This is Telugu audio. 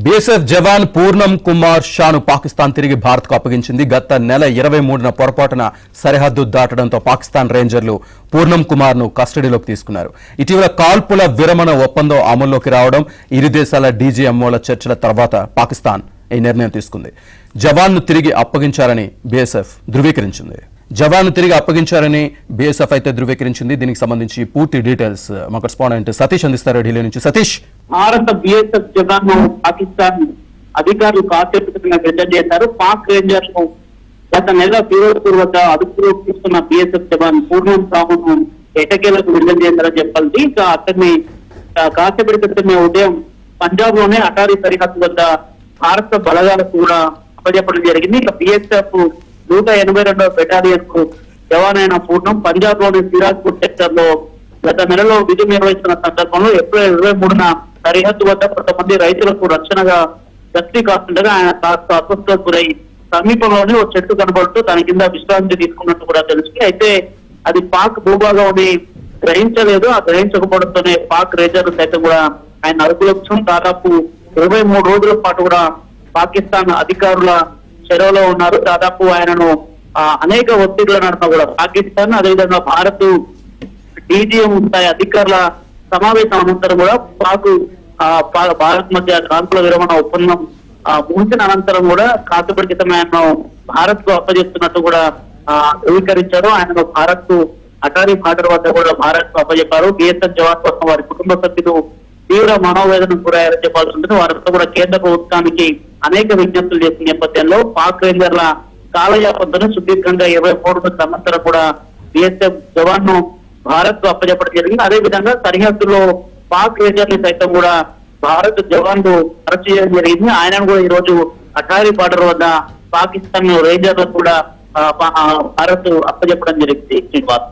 బీఎస్ఎఫ్ జవాన్ పూర్ణం కుమార్ షాను పాకిస్తాన్ తిరిగి భారత్కు అప్పగించింది. గత నెల 23న పొరపాటున సరిహద్దు దాటడంతో పాకిస్తాన్ రేంజర్లు పూర్ణం కుమార్ ను కస్టడీలోకి తీసుకున్నారు. ఇటీవల కాల్పుల విరమణ ఒప్పందం అమల్లోకి రావడం, ఇరు దేశాల డీజీఎంఓల చర్చల తర్వాత పాకిస్తాన్ ఈ నిర్ణయం తీసుకుంది. జవాన్ ను తిరిగి అప్పగించారని బీఎస్ఎఫ్ ధృవీకరించింది. అయితే ధృవీకరించింది. దీనికి సంబంధించి పూర్తి డీటెయిల్స్ మా కరెస్పాండెంట్ సతీష్ అందిస్తారు ఢిల్లీ నుంచి. సతీష్, భారత బీఎస్ఎఫ్ జవాన్ పాకిస్తాన్ అధికారులు కాసేపటిగా విడుదల చేశారు. పాక్ రేంజర్స్ గత నెల ఫిరోజ్పూర్ వద్ద అదుపులోకి తీసుకున్న బీఎస్ఎఫ్ జవాన్ పూర్ణం సాహును ఎటకేలకు విడుదల చేశారని చెప్పాలి. ఇంకా అతన్ని కాసేపటి క్రితమే ఉదయం పంజాబ్ లోనే అటారీ సరిహద్దు వద్ద భారత బలగాలకు కూడా అప్పచెప్పడం జరిగింది. ఇక బీఎస్ఎఫ్ 182వ బెటాలియన్ కు జవాన్ అయిన పూర్ణం పంజాబ్ లోని సిరాజ్పూర్ సెక్టర్ లో గత నెలలో విధులు నిర్వహిస్తున్న సందర్భంలో ఏప్రిల్ 23న సరిహద్దు వద్ద కొంతమంది రైతులకు రక్షణగా గస్తీ కాస్తుండగా ఆయన కాస్త అస్వస్థతకు గురై సమీపంలోనే ఒక చెట్టు కనబడుతూ దాని కింద విశ్రాంతి తీసుకున్నట్టు కూడా తెలిసింది. అయితే అది పాక్ భూభాగం గ్రహించలేదు. ఆ గ్రహించకపోవడంతోనే పాక్ రేంజర్లు సైతం కూడా ఆయన అదుపులోకి దాదాపు 23 రోజుల పాటు కూడా పాకిస్తాన్ అధికారుల చెరవలో ఉన్నారు. దాదాపు ఆయనను అనేక ఒత్తిళ్ల నడుమ కూడా పాకిస్తాన్, అదేవిధంగా భారత్ డీజీఎం స్థాయి అధికారుల సమావేశం అనంతరం కూడా భారత్ మధ్య కాల్పుల విరమణ ఒప్పందం ముగిసిన అనంతరం కూడా కాసేపటి క్రితం ఆయనను భారత్ కు అప్పజెప్తున్నట్టు కూడా ధృవీకరించారు. ఆయనను భారత్ కు అటారీ బార్డర్ వద్ద కూడా భారత్ కు అప్పజెప్పారు. బీఎస్ఎఫ్ జవాన్ కోసం వారి కుటుంబ సభ్యులు తీవ్ర మనోవేదనకు గురయ్యారని చెప్పాల్సి ఉంటుంది. వారంతా కూడా కేంద్ర ప్రభుత్వానికి అనేక విజ్ఞప్తులు చేసిన నేపథ్యంలో పాక్ రేంజర్ల కాలయాపంతో సుదీర్ఘంగా 23 సంవత్సరం కూడా బీఎస్ఎఫ్ జవాన్ ను భారత్ కు అప్పచెప్పడం జరిగింది. అదే విధంగా సరిహద్దులో పాక్ రేంజర్లు సైతం కూడా భారత్ జవాన్లు అరెస్ట్ చేయడం జరిగింది. ఆయనను కూడా ఈ రోజు అటారీ బార్డర్ వద్ద పాకిస్తాన్ రేంజర్లకు కూడా భారత్ అప్పచెప్పడం జరిగింది. శ్రీనివాస్.